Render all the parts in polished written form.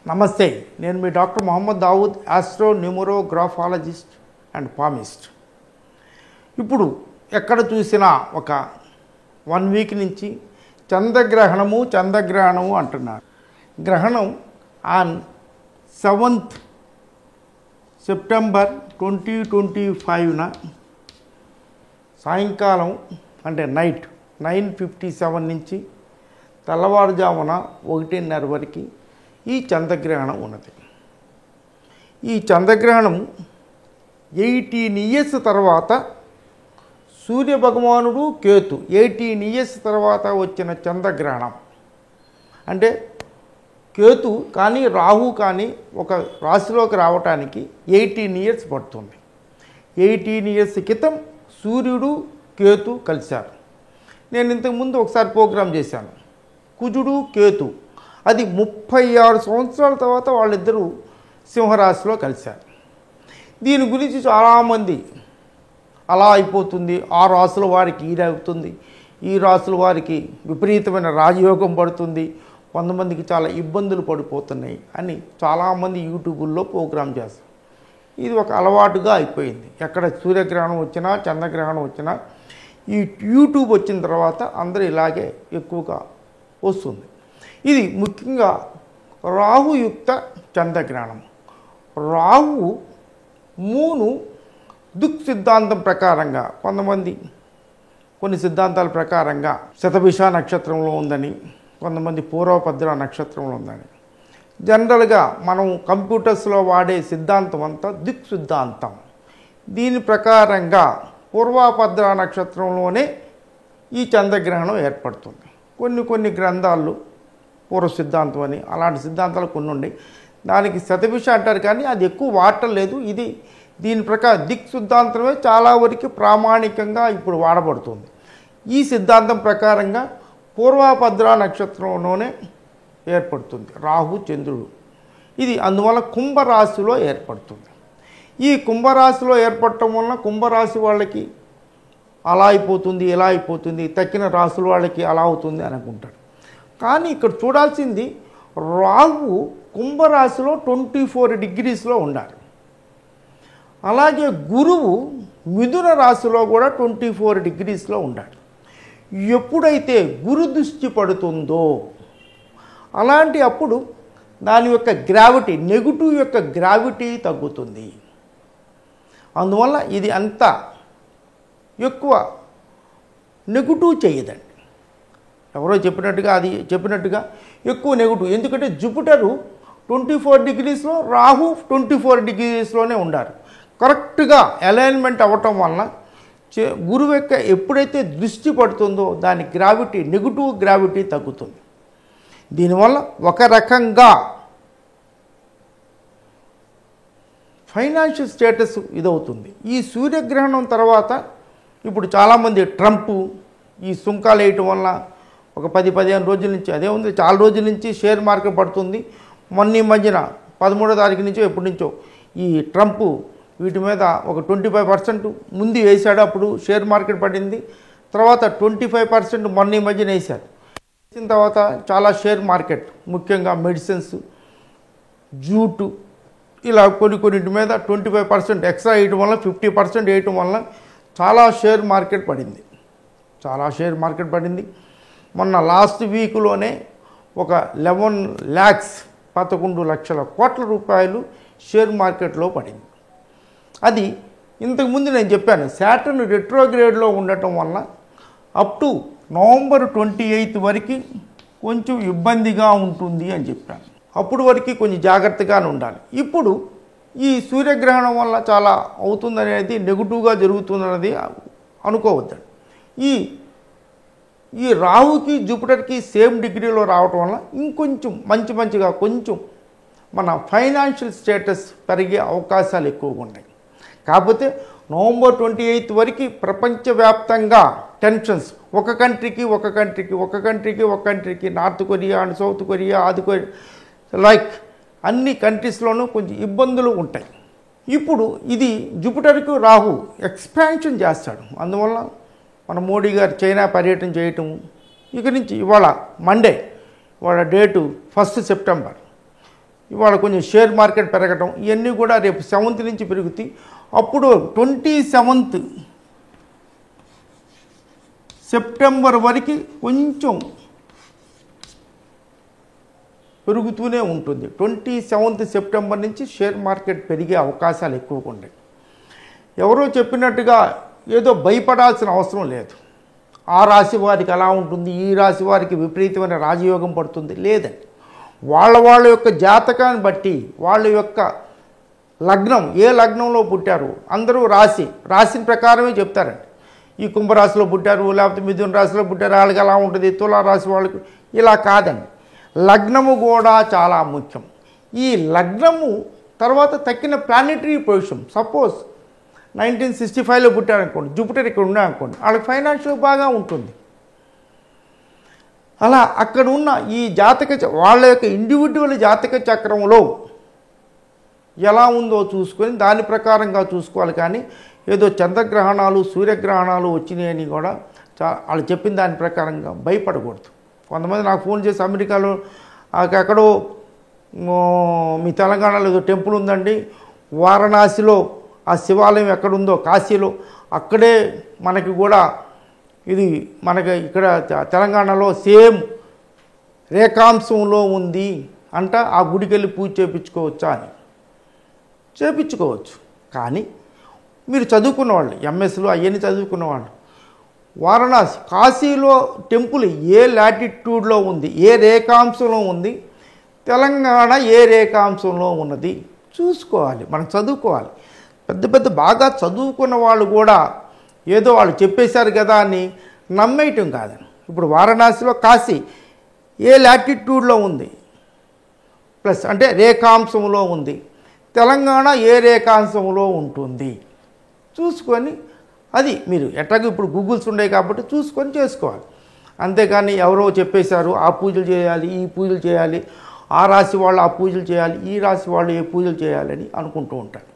నమస్తే, నేను మీ doctor Mohammed Dawood, astro numerographologist and palmist. ఇప్పుడు ఎక్కడ చూసినా ఒక 1 వీక్ నుంచి చంద్రగ్రహణము అంటున్నారు. గ్రహణం ఆన్ 7th సెప్టెంబర్ 2025న సాయంకాలం అంటే నైట్ 9:57 నుంచి తెల్లవారుజామున 1:30 వరకు ఈ చంద్రగ్రహణం ఉన్నది. ఈ చంద్రగ్రహణం 18 ఇయర్స్ తర్వాత సూర్యభగవానుడు కేతు 18 ఇయర్స్ తర్వాత వచ్చిన చంద్రగ్రహణం. అంటే కేతు కానీ రాహు కానీ ఒక రాశిలోకి రావటానికి 18 ఇయర్స్ పడుతుంది. 18 ఇయర్స్ క్రితం సూర్యుడు కేతు కలిశారు. నేను ఇంతకుముందు ఒకసారి ప్రోగ్రాం చేశాను, కుజుడు కేతు. అది 36 సంవత్సరాల తర్వాత వాళ్ళిద్దరూ సింహరాశిలో కలిశారు. దీని గురించి చాలామంది అలా అయిపోతుంది, ఆ రాశుల వారికి ఇది అవుతుంది, ఈ రాశుల వారికి విపరీతమైన రాజయోగం పడుతుంది, కొంతమందికి చాలా ఇబ్బందులు పడిపోతున్నాయి అని చాలామంది యూట్యూబుల్లో ప్రోగ్రాం చేస్తారు. ఇది ఒక అలవాటుగా అయిపోయింది. ఎక్కడ సూర్యగ్రహణం వచ్చినా చంద్రగ్రహణం వచ్చినా ఈ యూట్యూబ్ వచ్చిన తర్వాత అందరూ ఇలాగే ఎక్కువగా వస్తుంది. ఇది ముఖ్యంగా రాహుయుక్త చంద్రగ్రహణం. రాహు మూను దుక్ సిద్ధాంతం ప్రకారంగా కొన్ని సిద్ధాంతాల ప్రకారంగా శతభిష నక్షత్రంలో ఉందని, కొంతమంది పూర్వభద్ర నక్షత్రంలో ఉందని. జనరల్గా మనం కంప్యూటర్స్లో వాడే సిద్ధాంతం అంతా దిక్ సిద్ధాంతం. దీని ప్రకారంగా పూర్వభద్ర నక్షత్రంలోనే ఈ చంద్రగ్రహణం ఏర్పడుతుంది. కొన్ని గ్రంథాల్లో పూర్వ సిద్ధాంతం అని అలాంటి సిద్ధాంతాలు కొన్ని ఉన్నాయి. దానికి శతభిష అంటారు కానీ అది ఎక్కువ వాడటం లేదు. దీని ప్రకారం దిక్ సిద్ధాంతమే చాలా వరకు ప్రామాణికంగా ఇప్పుడు వాడబడుతుంది. ఈ సిద్ధాంతం ప్రకారంగా పూర్వభద్ర నక్షత్రంలోనే ఏర్పడుతుంది రాహు చంద్రుడు. ఇది అందువల్ల కుంభరాశిలో ఏర్పడుతుంది. ఈ కుంభరాశిలో ఏర్పడటం వలన కుంభరాశి వాళ్ళకి అలా అయిపోతుంది, ఇలా అయిపోతుంది, తక్కిన రాశుల వాళ్ళకి అలా అవుతుంది అనుకుంటారు. కానీ ఇక్కడ చూడాల్సింది రాహు కుంభరాశిలో 24 డిగ్రీస్లో ఉండాలి. అలాగే గురువు మిథున రాశిలో కూడా 24 డిగ్రీస్లో ఉండాలి. ఎప్పుడైతే గురు దృష్టి పడుతుందో అలాంటి అప్పుడు దాని యొక్క గ్రావిటీ, నెగిటివ్ యొక్క గ్రావిటీ తగ్గుతుంది. అందువల్ల ఇది అంత ఎక్కువ నెగిటివ్ చేయదండి. ఎవరో చెప్పినట్టుగా ఎక్కువ నెగిటివ్. ఎందుకంటే జూపిటరు 24 డిగ్రీస్లో, రాహు 24 డిగ్రీస్లోనే ఉండారు. కరెక్ట్గా అలైన్మెంట్ అవ్వటం వలన గురువు యొక్క ఎప్పుడైతే దృష్టి పడుతుందో దాని గ్రావిటీ, నెగిటివ్ గ్రావిటీ తగ్గుతుంది. దీనివల్ల ఒక రకంగా ఫైనాన్షియల్ స్టేటస్ ఇదవుతుంది. ఈ సూర్యగ్రహణం తర్వాత ఇప్పుడు చాలామంది ట్రంప్ ఈ సుంకాలు వేయటం వల్ల ఒక 10-15 రోజుల నుంచి అదే ఉంది, చాలా రోజుల నుంచి షేర్ మార్కెట్ పడుతుంది. మొన్న ఈ మధ్యన 13వ తారీఖు నుంచో ఎప్పటి నుంచో ఈ ట్రంప్ వీటి మీద ఒక 25% ముందు వేశాడు. అప్పుడు షేర్ మార్కెట్ పడింది. తర్వాత 25% మొన్న ఈ మధ్యన వేశారు. వేసిన తర్వాత చాలా షేర్ మార్కెట్, ముఖ్యంగా మెడిసిన్స్, జూటు, ఇలా కొన్నింటి మీద 25% ఎక్స్ట్రా వేయటం వల్ల 50% వేయటం వల్ల చాలా షేర్ మార్కెట్ పడింది. మొన్న లాస్ట్ వీక్లోనే ఒక 11 లక్షల కోట్ల రూపాయలు షేర్ మార్కెట్లో పడింది. అది ఇంతకుముందు నేను చెప్పాను, శాటర్న్ రెట్రోగ్రేడ్లో ఉండటం వల్ల అప్ టు నవంబర్ 28 వరకు కొంచెం ఇబ్బందిగా ఉంటుంది అని చెప్పాను. అప్పుడు వరకు కొంచెం జాగ్రత్తగానే ఉండాలి. ఇప్పుడు ఈ సూర్యగ్రహణం వల్ల చాలా అవుతుందనేది, నెగిటివ్గా జరుగుతుందనేది అనుకోవద్దండి. ఈ రాహుకి జూపిటర్కి సేమ్ డిగ్రీలో రావటం వల్ల ఇంకొంచెం మంచిగా కొంచెం మన ఫైనాన్షియల్ స్టేటస్ పెరిగే అవకాశాలు ఎక్కువగా ఉన్నాయి. కాకపోతే నవంబర్ 28 వరకు ప్రపంచవ్యాప్తంగా టెన్షన్స్, ఒక కంట్రీకి north Korea and south Korea, like అన్ని కంట్రీస్లోనూ కొంచెం ఇబ్బందులు ఉంటాయి. ఇప్పుడు ఇది జూపిటర్కు రాహు ఎక్స్పాన్షన్ చేస్తాడు. అందువల్ల మన మోడీ గారు చైనా పర్యటన చేయటం, ఇక నుంచి ఇవాళ మండే, వాళ్ళ డేటు 1 సెప్టెంబర్. ఇవాళ కొంచెం షేర్ మార్కెట్ పెరగటం ఇవన్నీ కూడా రేపు 7th నుంచి పెరుగుతాయి. అప్పుడు 27th సెప్టెంబర్ వరకు కొంచెం పెరుగుతూనే ఉంటుంది. 27th సెప్టెంబర్ నుంచి షేర్ మార్కెట్ పెరిగే అవకాశాలు ఎక్కువగా ఉన్నాయి. ఎవరో చెప్పినట్టుగా ఏదో భయపడాల్సిన అవసరం లేదు. ఆ రాశి వారికి అలా ఉంటుంది, ఈ రాశి వారికి విపరీతమైన రాజయోగం పడుతుంది లేదండి. వాళ్ళ యొక్క జాతకాన్ని బట్టి వాళ్ళ యొక్క లగ్నం, ఏ లగ్నంలో పుట్టారు అందరూ రాశిని ప్రకారమే చెప్తారండి. ఈ కుంభరాశిలో పుట్టారు, లేకపోతే మిథున రాశిలో పుట్టారు, వాళ్ళకి అలా ఉంటుంది, తులారాశి వాళ్ళకి ఇలా కాదండి. లగ్నము కూడా చాలా ముఖ్యం. ఈ లగ్నము తర్వాత తక్కిన ప్లానెటరీ పొజిషన్. సపోజ్ 1965లో పుట్టారనుకోండి, జూపిటర్ ఇక్కడ ఉన్నాయనుకోండి, వాళ్ళకి ఫైనాన్షియల్ బాగా ఉంటుంది. అలా అక్కడ ఉన్న ఈ వాళ్ళ యొక్క ఇండివిజువల్ జాతక చక్రంలో ఎలా ఉందో చూసుకొని దాని ప్రకారంగా చూసుకోవాలి. కానీ ఏదో చంద్రగ్రహణాలు సూర్యగ్రహణాలు వచ్చినాయని కూడా వాళ్ళు చెప్పిన దాని ప్రకారంగా భయపడకూడదు. కొంతమంది నాకు ఫోన్ చేసి అమెరికాలో ఎక్కడో మీ తెలంగాణలో ఏదో టెంపుల్ ఉందండి, వారణాసిలో ఆ శివాలయం ఎక్కడుందో కాశీలో అక్కడే మనకి కూడా ఇది మనకి ఇక్కడ తెలంగాణలో సేమ్ రేఖాంశంలో ఉంది అంట, ఆ గుడికి వెళ్ళి పూజ చేయించుకోవచ్చా అని. చేయించుకోవచ్చు. కానీ మీరు చదువుకున్నవాళ్ళు, ఎంఎస్లో అవన్నీ చదువుకున్నవాళ్ళు, వారణాసి కాశీలో టెంపుల్ ఏ లాటిట్యూడ్లో ఉంది, ఏ రేఖాంశంలో ఉంది, తెలంగాణ ఏ రేఖాంశంలో ఉన్నది చూసుకోవాలి. మనం చదువుకోవాలి. పెద్ద బాగా చదువుకున్న వాళ్ళు కూడా ఏదో వాళ్ళు చెప్పేశారు కదా అని నమ్మేయటం కాదని. ఇప్పుడు వారణాసిలో కాశీ ఏ లాటిట్యూడ్లో ఉంది ప్లస్ అంటే రేఖాంశంలో ఉంది, తెలంగాణ ఏ రేఖాంశంలో ఉంటుంది చూసుకొని అది మీరు ఎట్లాగో ఇప్పుడు గూగుల్స్ ఉన్నాయి కాబట్టి చూసుకొని చేసుకోవాలి. అంతేకాని ఎవరో చెప్పేశారు ఆ పూజలు చేయాలి, ఈ పూజలు చేయాలి, ఆ రాశి వాళ్ళు ఆ పూజలు చేయాలి, ఈ రాశి వాళ్ళు ఏ పూజలు చేయాలని అనుకుంటూ ఉంటారు.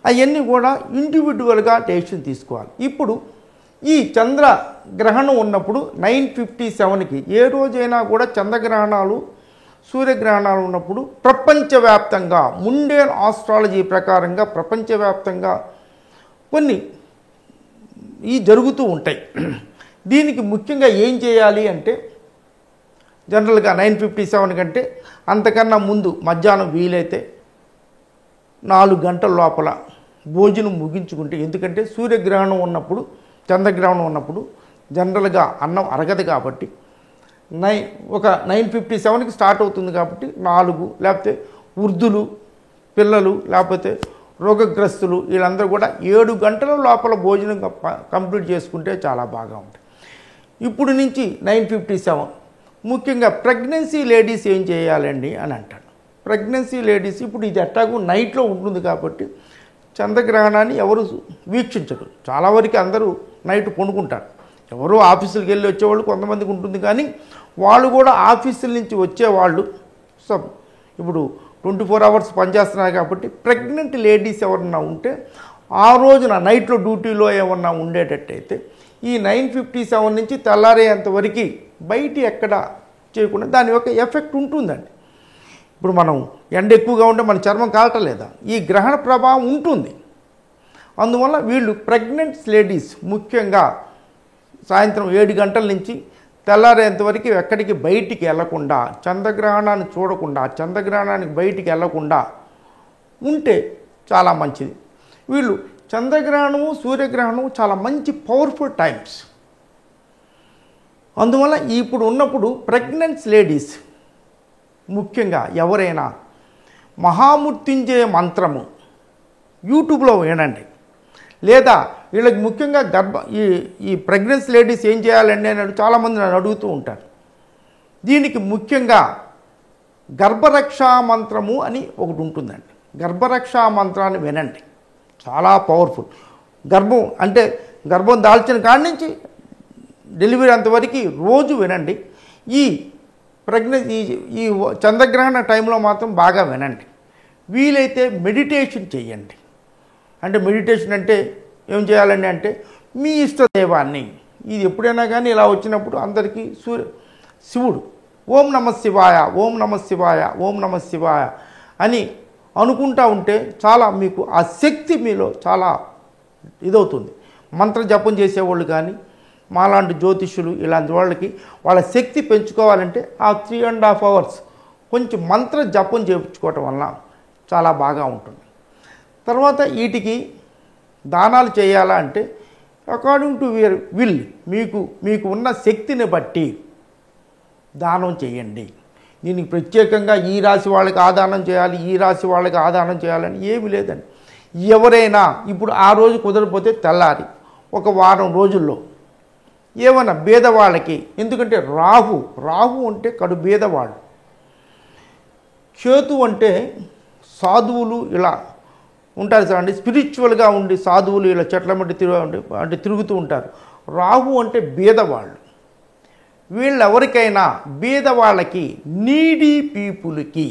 అవన్నీ కూడా ఇండివిజువల్గా డెసిషన్ తీసుకోవాలి. ఇప్పుడు ఈ చంద్రగ్రహణం ఉన్నప్పుడు 9:57కి ఏ రోజైనా కూడా చంద్రగ్రహణాలు సూర్యగ్రహణాలు ఉన్నప్పుడు ప్రపంచవ్యాప్తంగా ముండేన్ ఆస్ట్రాలజీ ప్రకారంగా ప్రపంచవ్యాప్తంగా కొన్ని జరుగుతూ ఉంటాయి. దీనికి ముఖ్యంగా ఏం చేయాలి అంటే జనరల్గా 9:57 కంటే అంతకన్నా ముందు మధ్యాహ్నం వీలైతే 4 గంటల లోపల భోజనం ముగించుకుంటే, ఎందుకంటే సూర్యగ్రహణం ఉన్నప్పుడు చంద్రగ్రహణం ఉన్నప్పుడు జనరల్గా అన్నం అరగదు కాబట్టి ఒక 9:57కి స్టార్ట్ అవుతుంది కాబట్టి 4 లేకపోతే వృద్ధులు పిల్లలు లేకపోతే రోగగ్రస్తులు వీళ్ళందరూ కూడా 7 గంటల లోపల భోజనం కంప్లీట్ చేసుకుంటే చాలా బాగా ఉంటుంది. ఇప్పుడు నుంచి 9:57 ముఖ్యంగా ప్రెగ్నెన్సీ లేడీస్ ఏం చేయాలండి అని అంటాడు. ప్రెగ్నెన్సీ లేడీస్ ఇప్పుడు ఇది ఎట్టాగూ నైట్లో ఉంటుంది కాబట్టి చంద్రగ్రహణాన్ని ఎవరు వీక్షించరు. చాలా వరకు అందరూ నైట్ పండుకుంటారు. ఎవరో ఆఫీసులకు వెళ్ళి వచ్చేవాళ్ళు కొంతమందికి ఉంటుంది, కానీ వాళ్ళు కూడా ఆఫీసుల నుంచి వచ్చేవాళ్ళు ఇప్పుడు 24 hours పనిచేస్తున్నారు కాబట్టి ప్రెగ్నెంట్ లేడీస్ ఎవరన్నా ఉంటే ఆ రోజున నైట్లో డ్యూటీలో ఏమన్నా ఉండేటట్టయితే ఈ 9:57 నుంచి తెల్లారేంతవరకు బయట ఎక్కడ చేయకుండా దాని యొక్క ఎఫెక్ట్ ఉంటుందండి. ఇప్పుడు మనం ఎండ ఎక్కువగా ఉంటే మన చర్మం కాలటలేదా, ఈ గ్రహణ ప్రభావం ఉంటుంది. అందువల్ల వీళ్ళు ప్రెగ్నెంట్ లేడీస్ ముఖ్యంగా సాయంత్రం 7 గంటల నుంచి తెల్లారేంతవరకు ఎక్కడికి బయటికి వెళ్లకుండా, చంద్రగ్రహణాన్ని చూడకుండా, చంద్రగ్రహణానికి బయటికి వెళ్లకుండా ఉంటే చాలా మంచిది. వీళ్ళు చంద్రగ్రహణము సూర్యగ్రహణము చాలా మంచి పవర్ఫుల్ టైమ్స్. అందువల్ల ఇప్పుడు ఉన్నప్పుడు ప్రెగ్నెంట్ లేడీస్ ముఖ్యంగా ఎవరైనా మహామృత్యుంజయ మంత్రము యూట్యూబ్లో వినండి, లేదా వీళ్ళకి ముఖ్యంగా ఈ ప్రెగ్నెన్సీ లేడీస్ ఏం చేయాలండి అని చాలామంది నన్ను అడుగుతూ ఉంటారు. దీనికి ముఖ్యంగా గర్భరక్షా మంత్రము అని ఒకటి ఉంటుందండి. గర్భరక్షా మంత్రాన్ని వినండి, చాలా పవర్ఫుల్. గర్భం దాల్చిన కాడి నుంచి డెలివరీ అంతవరకు రోజు వినండి. ఈ ఈ చంద్రగ్రహణ టైంలో మాత్రం బాగా వినండి. వీలైతే మెడిటేషన్ చేయండి. అంటే మెడిటేషన్ అంటే ఏం చేయాలండి అంటే మీ ఇష్టదైవాన్ని, ఇది ఎప్పుడైనా కానీ ఇలా వచ్చినప్పుడు అందరికీ శివుడు ఓం నమః శివాయ, ఓం నమః శివాయ, ఓం నమః శివాయ అని అనుకుంటా ఉంటే చాలా మీకు ఆ శక్తి మీలో చాలా ఇదవుతుంది. మంత్ర జపం చేసేవాళ్ళు కానీ మాలాంటి జ్యోతిష్యులు ఇలాంటి వాళ్ళకి వాళ్ళ శక్తి పెంచుకోవాలంటే ఆ 3.5 hours కొంచెం మంత్ర జపం చేయించుకోవటం వల్ల చాలా బాగా ఉంటుంది. తర్వాత వీటికి దానాలు చేయాలా అంటే అకార్డింగ్ టు యువర్ విల్, మీకు ఉన్న శక్తిని బట్టి దానం చేయండి. దీనికి ప్రత్యేకంగా ఈ రాశి వాళ్ళకి ఆదానం చేయాలి, ఈ రాశి వాళ్ళకి ఆదానం చేయాలని ఏమీ లేదండి. ఎవరైనా ఇప్పుడు ఆ రోజు కుదరకపోతే తెల్లారి ఒక వారం రోజుల్లో ఏమన్నా భేదవాళ్ళకి, ఎందుకంటే రాహు అంటే కడు భేదవాళ్ళు, కేతు అంటే సాధువులు ఇలా ఉంటారు సార్ అండి, స్పిరిచువల్గా ఉండి సాధువులు ఇలా చెట్ల మట్టి తిరుగుతూ ఉంటారు. రాహు అంటే భేదవాళ్ళు. వీళ్ళెవరికైనా భేదవాళ్ళకి, నీడీ పీపుల్కి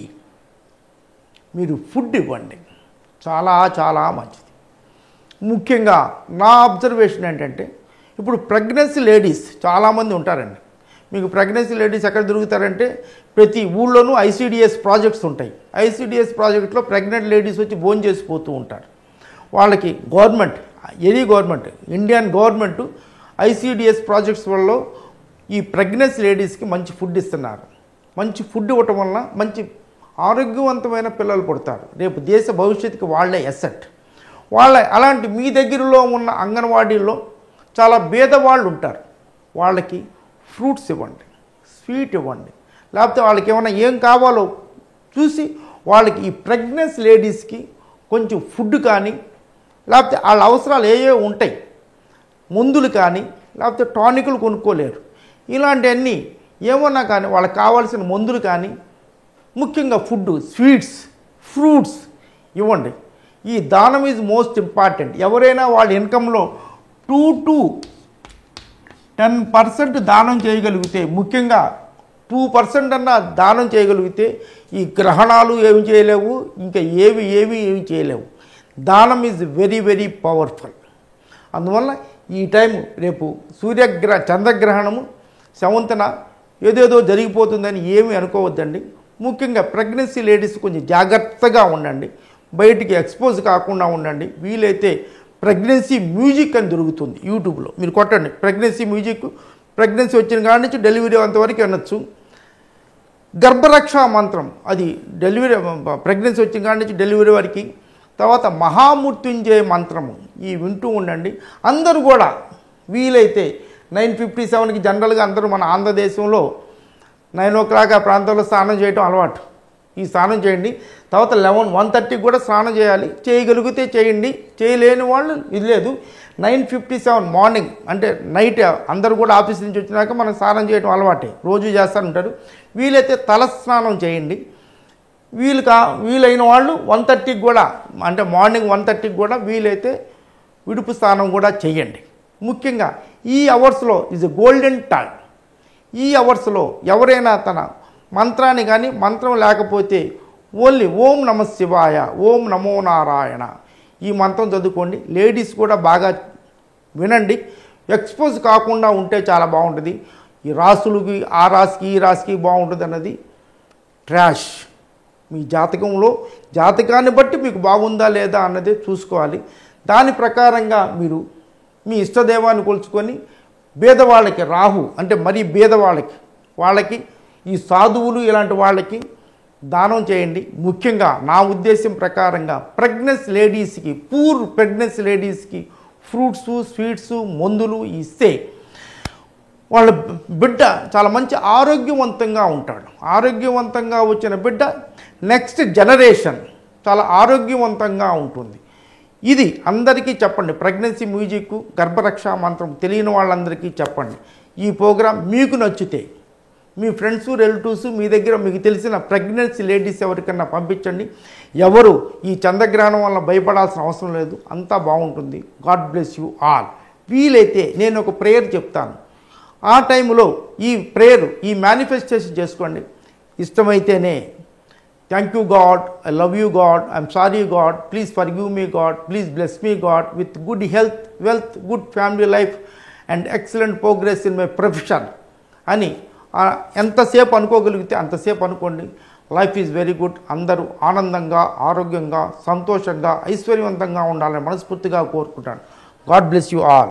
మీరు ఫుడ్ ఇవ్వండి, చాలా చాలా మంచిది. ముఖ్యంగా నా అబ్జర్వేషన్ ఏంటంటే ఇప్పుడు ప్రెగ్నెన్సీ లేడీస్ చాలామంది ఉంటారండి. మీకు ప్రెగ్నెన్సీ లేడీస్ ఎక్కడ దొరుకుతారంటే ప్రతి ఊళ్ళోనూ ఐసీడిఎస్ ప్రాజెక్ట్స్ ఉంటాయి. ఐసీడిఎస్ ప్రాజెక్ట్లో ప్రెగ్నెంట్ లేడీస్ వచ్చి భోజనం చేసిపోతూ ఉంటారు. వాళ్ళకి government Indian government ICDS projects వల్ల ఈ ప్రెగ్నెన్సీ లేడీస్కి మంచి ఫుడ్ ఇస్తున్నారు. మంచి ఫుడ్ ఇవ్వటం వలన మంచి ఆరోగ్యవంతమైన పిల్లలు పుడతారు. రేపు దేశ భవిష్యత్తుకి వాళ్ళే ఎసెట్. అలాంటి మీ దగ్గరలో ఉన్న అంగన్వాడీల్లో చాలా భేదవాళ్ళు ఉంటారు. వాళ్ళకి ఫ్రూట్స్ ఇవ్వండి, స్వీట్ ఇవ్వండి, లేకపోతే వాళ్ళకి ఏమైనా ఏం కావాలో చూసి వాళ్ళకి ఈ ప్రెగ్నెన్సీ లేడీస్కి కొంచెం ఫుడ్ కానీ, లేకపోతే వాళ్ళ అవసరాలు ఏవో ఉంటాయి, మందులు కానీ, లేకపోతే టానికులు కొనుక్కోలేరు, ఇలాంటివన్నీ ఏమన్నా కానీ వాళ్ళకి కావాల్సిన మందులు కానీ, ముఖ్యంగా ఫుడ్, స్వీట్స్, ఫ్రూట్స్ ఇవ్వండి. ఈ దానం ఈజ్ మోస్ట్ ఇంపార్టెంట్. ఎవరైనా వాళ్ళ ఇన్కంలో 2 to 10% దానం చేయగలిగితే, ముఖ్యంగా 2% అన్నా దానం చేయగలిగితే ఈ గ్రహణాలు ఏమి చేయలేవు, ఇంకా ఏమి చేయలేవు. దానం ఈజ్ వెరీ వెరీ పవర్ఫుల్. అందువల్ల ఈ టైం రేపు చంద్రగ్రహణము 7th ఏదేదో జరిగిపోతుందని ఏమీ అనుకోవద్దండి. ముఖ్యంగా ప్రెగ్నెన్సీ లేడీస్ కొంచెం జాగ్రత్తగా ఉండండి, బయటికి ఎక్స్పోజ్ కాకుండా ఉండండి. వీలైతే ప్రెగ్నెన్సీ మ్యూజిక్ అని దొరుకుతుంది యూట్యూబ్లో, మీరు కొట్టండి ప్రెగ్నెన్సీ మ్యూజిక్. ప్రెగ్నెన్సీ వచ్చిన కాడి నుంచి డెలివరీ అంతవరకు వినొచ్చు. గర్భరక్ష మంత్రం, అది ప్రెగ్నెన్సీ వచ్చిన కాడి నుంచి డెలివరీ వరకు. తర్వాత మహామృత్యుంజయ మంత్రము, ఈ వింటూ ఉండండి. అందరూ కూడా వీలైతే 9:57కి జనరల్గా అందరూ మన ఆంధ్రదేశంలో 9 o'clock ఆ ప్రాంతంలో స్నానం చేయటం అలవాటు. ఈ స్నానం చేయండి. తర్వాత 1:30కి కూడా స్నానం చేయాలి. చేయగలిగితే చేయండి, చేయలేని వాళ్ళు ఇది లేదు. 9:57 మార్నింగ్ అంటే నైట్ అందరూ కూడా ఆఫీస్ నుంచి వచ్చినాక మనం స్నానం చేయడం అలవాటే, రోజు చేస్తూ వీలైతే తల స్నానం చేయండి. వీలైన వాళ్ళు 1:30కి కూడా అంటే మార్నింగ్ 1:30కి కూడా వీలైతే విడుపు స్నానం కూడా చేయండి. ముఖ్యంగా ఈ అవర్స్లో ఈజ్ ఎ గోల్డెన్ టైం. ఈ అవర్స్లో ఎవరైనా తన మంత్రాన్ని కానీ, మంత్రం లేకపోతే ఓన్లీ ఓం నమ శివాయ, ఓం నమో నారాయణ ఈ మంత్రం చదువుకోండి. లేడీస్ కూడా బాగా వినండి, ఎక్స్పోజ్ కాకుండా ఉంటే చాలా బాగుంటుంది. ఈ రాసులకి ఆ రాశికి ఈ రాశికి బాగుంటుంది అన్నది ట్రాష్. మీ జాతకాన్ని బట్టి మీకు బాగుందా లేదా అన్నది చూసుకోవాలి. దాని ప్రకారంగా మీరు మీ ఇష్టదేవాన్ని కొలుచుకొని భేదవాళ్ళకి, రాహు అంటే మరీ వాళ్ళకి ఈ సాధువులు ఇలాంటి వాళ్ళకి దానం చేయండి. ముఖ్యంగా నా ఉద్దేశం ప్రకారంగా ప్రెగ్నెన్సీ లేడీస్కి, పూర్ ప్రెగ్నెన్సీ లేడీస్కి ఫ్రూట్స్, స్వీట్స్, మందులు ఇస్తే వాళ్ళ బిడ్డ చాలా మంచి ఆరోగ్యవంతంగా ఉంటాడు. ఆరోగ్యవంతంగా వచ్చిన బిడ్డ నెక్స్ట్ జనరేషన్ చాలా ఆరోగ్యవంతంగా ఉంటుంది. ఇది అందరికీ చెప్పండి. ప్రెగ్నెన్సీ మ్యూజిక్, గర్భరక్ష మంత్రం తెలియని వాళ్ళందరికీ చెప్పండి. ఈ ప్రోగ్రాం మీకు నచ్చితే మీ ఫ్రెండ్స్, రిలేటివ్స్, మీ దగ్గర మీకు తెలిసిన ప్రెగ్నెన్సీ లేడీస్ ఎవరికన్నా పంపించండి. ఎవరు ఈ చంద్రగ్రహణం వల్ల భయపడాల్సిన అవసరం లేదు, అంతా బాగుంటుంది. God bless you all. వీలైతే నేను ఒక ప్రేయర్ చెప్తాను, ఆ టైంలో ఈ ప్రేయర్, ఈ మేనిఫెస్టేషన్ చేసుకోండి. ఇష్టమైతేనే thank you God, I love you God, I'm sorry God, please forgive me God, please bless me God with good health, wealth, good family life and excellent progress in my profession అని ఎంతసేపు అనుకోగలిగితే అంతసేపు అనుకోండి. Life is very good. అందరూ ఆనందంగా, ఆరోగ్యంగా, సంతోషంగా, ఐశ్వర్యవంతంగా ఉండాలని మనస్ఫూర్తిగా కోరుకుంటాను. God bless you all.